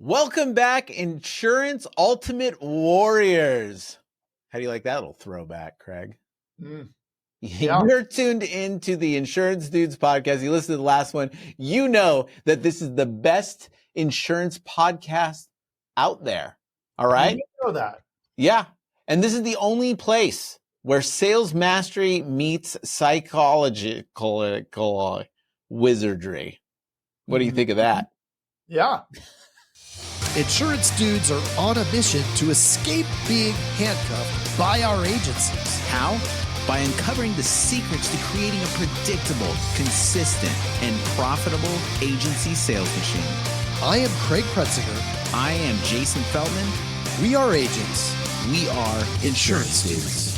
Welcome back, Insurance Ultimate Warriors. How do you like that little throwback, Craig? Yeah. You're tuned into the Insurance Dudes podcast. You listened to the last one. You know that this is the best insurance podcast out there. All right? You know that. Yeah. And this is the only place where sales mastery meets psychological wizardry. What do you think of that? Yeah. Insurance dudes are on a mission to escape being handcuffed by our agencies. How? By uncovering the secrets to creating a predictable, consistent, and profitable agency sales machine. I am Craig Pretzinger. I am Jason Feldman. We are agents. We are Insurance Dudes.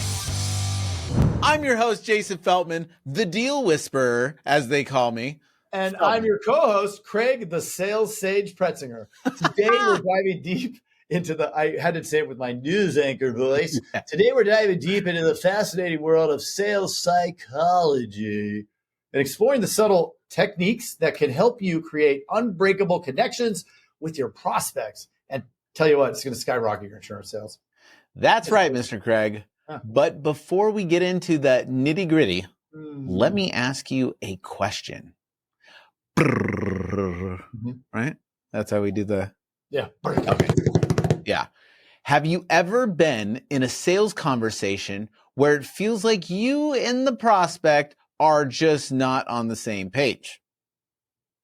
I'm your host, Jason Feldman, the Deal Whisperer, as they call me. And I'm your co-host, Craig, the Sales Sage Pretzinger. Today we're diving deep into I had to say it with my news anchor voice. Yeah. Today we're diving deep into the fascinating world of sales psychology and exploring the subtle techniques that can help you create unbreakable connections with your prospects. And tell you what, it's going to skyrocket your insurance sales. That's right, Mr. Craig. Huh. But before we get into the nitty gritty, let me ask you a question. Right? That's how we do the... Yeah. Okay. Yeah. Have you ever been in a sales conversation where it feels like you and the prospect are just not on the same page?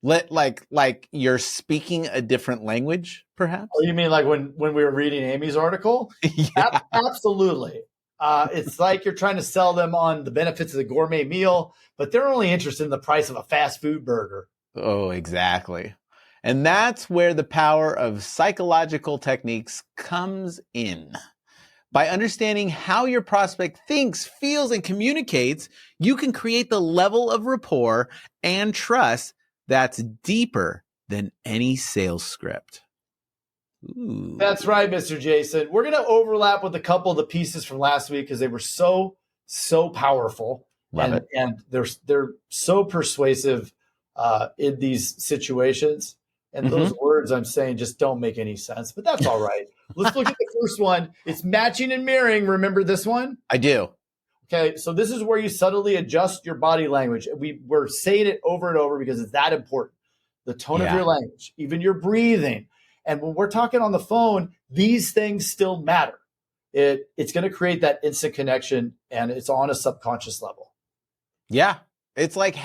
Like you're speaking a different language, perhaps? Oh, you mean like when we were reading Amy's article? Yeah. Absolutely. It's like you're trying to sell them on the benefits of the gourmet meal, but they're only interested in the price of a fast food burger. Oh, exactly. And that's where the power of psychological techniques comes in. By understanding how your prospect thinks, feels, and communicates, you can create the level of rapport and trust that's deeper than any sales script. Ooh. That's right, Mr. Jason. We're going to overlap with a couple of the pieces from last week because they were so powerful. Love it. And they're so persuasive in these situations. And those words I'm saying just don't make any sense, but that's all right. Let's look at the first one. It's matching and mirroring. Remember this one? I do. Okay, so this is where you subtly adjust your body language. We're saying it over and over because it's that important. The tone of your language, even your breathing. And when we're talking on the phone, these things still matter. It's going to create that instant connection, and it's on a subconscious level. Yeah. It's like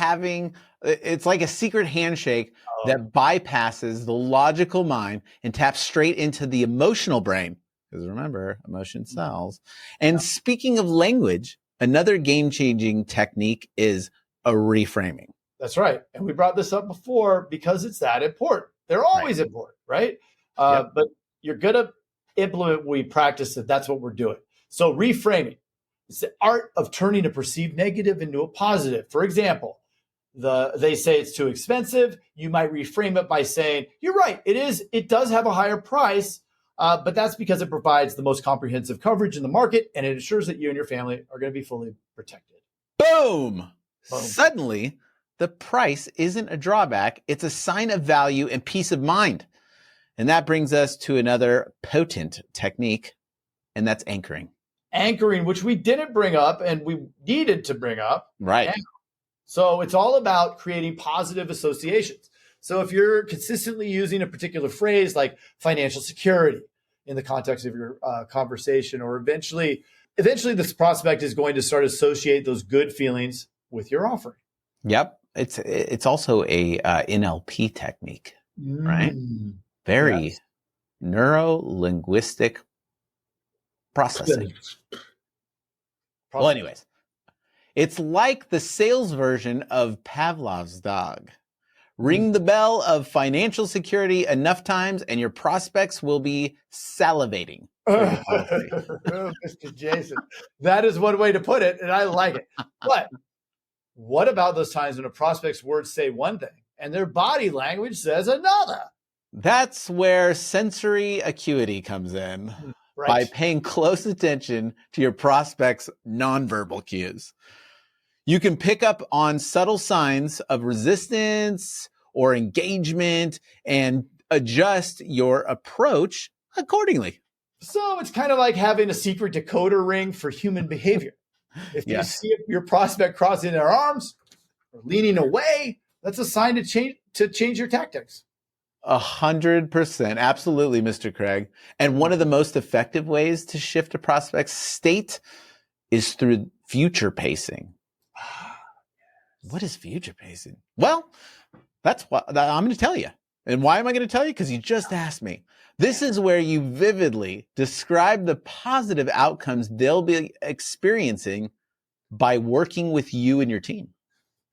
it's like a secret handshake that bypasses the logical mind and taps straight into the emotional brain. Because remember, emotion sells. And speaking of language, another game-changing technique is a reframing. That's right. And we brought this up before because it's that important. They're always important, right? But you're going to implement when we practice it. That's what we're doing. So reframing. It's the art of turning a perceived negative into a positive. For example, they say it's too expensive. You might reframe it by saying, you're right, it is. It does have a higher price, but that's because it provides the most comprehensive coverage in the market, and it ensures that you and your family are going to be fully protected. Boom! Suddenly, the price isn't a drawback. It's a sign of value and peace of mind. And that brings us to another potent technique, and that's anchoring. Anchoring, which we didn't bring up and we needed to bring up. Right. So it's all about creating positive associations. So if you're consistently using a particular phrase like financial security in the context of your conversation, or eventually this prospect is going to start to associate those good feelings with your offering. Yep. It's also a NLP technique, right? Very neuro-linguistic processing. Well, anyways, it's like the sales version of Pavlov's dog. Ring the bell of financial security enough times and your prospects will be salivating. Mr. Jason, that is one way to put it, and I like it. But what about those times when a prospect's words say one thing and their body language says another? That's where sensory acuity comes in. Right. By paying close attention to your prospects' nonverbal cues. You can pick up on subtle signs of resistance or engagement and adjust your approach accordingly. So it's kind of like having a secret decoder ring for human behavior. If you see your prospect crossing their arms or leaning away, that's a sign to change your tactics. 100%. Absolutely, Mr. Craig. And one of the most effective ways to shift a prospect's state is through future pacing. What is future pacing? Well, that's what I'm going to tell you. And why am I going to tell you? Because you just asked me. This is where you vividly describe the positive outcomes they'll be experiencing by working with you and your team.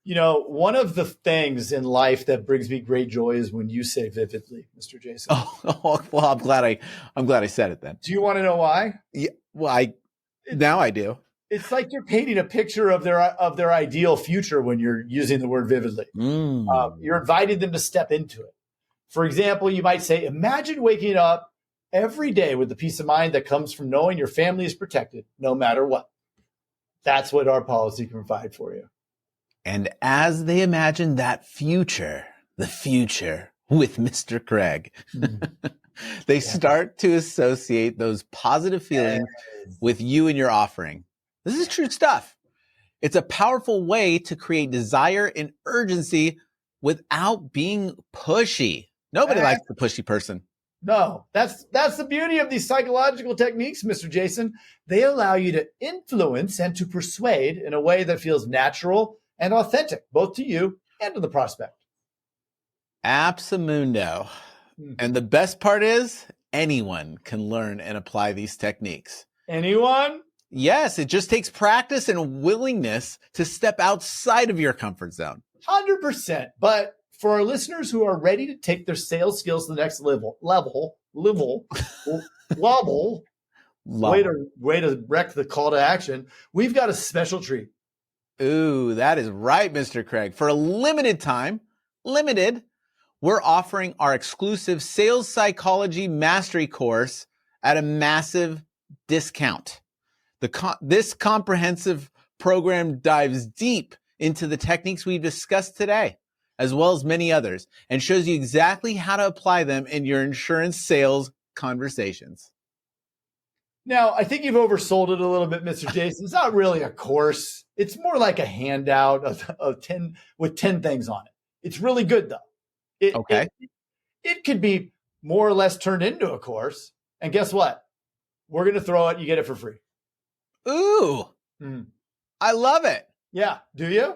You know, one of the things in life that brings me great joy is when you say vividly, Mr. Jason. Oh well, I'm glad I said it then. Do you want to know why? Yeah, well, now I do. It's like you're painting a picture of their ideal future when you're using the word vividly. You're inviting them to step into it. For example, you might say, imagine waking up every day with the peace of mind that comes from knowing your family is protected no matter what. That's what our policy can provide for you. And as they imagine that future, the future with Mr. Craig, they start to associate those positive feelings with you and your offering. This is true stuff. It's a powerful way to create desire and urgency without being pushy. Nobody likes the pushy person. No, that's the beauty of these psychological techniques, Mr. Jason. They allow you to influence and to persuade in a way that feels natural and authentic, both to you and to the prospect. Absolundo. And the best part is anyone can learn and apply these techniques. Anyone? Yes, it just takes practice and willingness to step outside of your comfort zone. 100%. But for our listeners who are ready to take their sales skills to the next level, way to wreck the call to action, we've got a special treat. Ooh, that is right, Mr. Craig. For a limited time, we're offering our exclusive Sales Psychology Mastery course at a massive discount. This comprehensive program dives deep into the techniques we've discussed today, as well as many others, and shows you exactly how to apply them in your insurance sales conversations. Now, I think you've oversold it a little bit, Mr. Jason. It's not really a course. It's more like a handout of 10 with 10 things on it. It's really good, though. It could be more or less turned into a course. And guess what? We're going to throw it. You get it for free. Ooh, I love it. Yeah. Do you?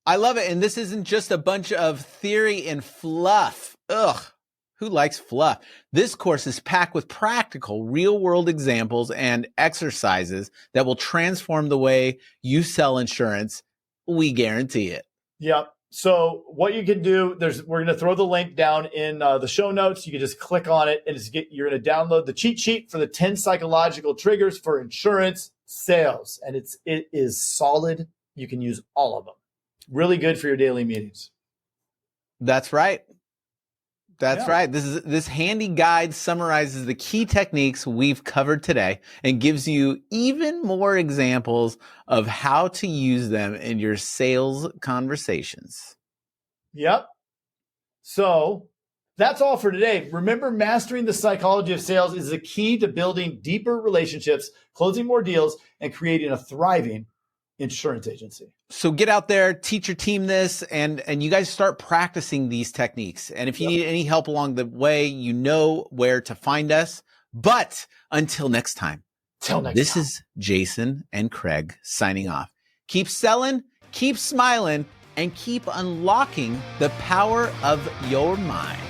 I love it. And this isn't just a bunch of theory and fluff. Ugh. Who likes fluff? This course is packed with practical, real-world examples and exercises that will transform the way you sell insurance. We guarantee it. Yep. So what you can do, we're going to throw the link down in the show notes. You can just click on it, and you're going to download the cheat sheet for the 10 psychological triggers for insurance sales. And it is solid. You can use all of them. Really good for your daily meetings. That's right. That's right. This handy guide summarizes the key techniques we've covered today and gives you even more examples of how to use them in your sales conversations. Yep. So that's all for today. Remember, mastering the psychology of sales is the key to building deeper relationships, closing more deals, and creating a thriving insurance agency. So get out there, teach your team this, and you guys start practicing these techniques. And if you need any help along the way, you know where to find us. But until next time, this is Jason and Craig signing off. Keep selling, keep smiling, and keep unlocking the power of your mind.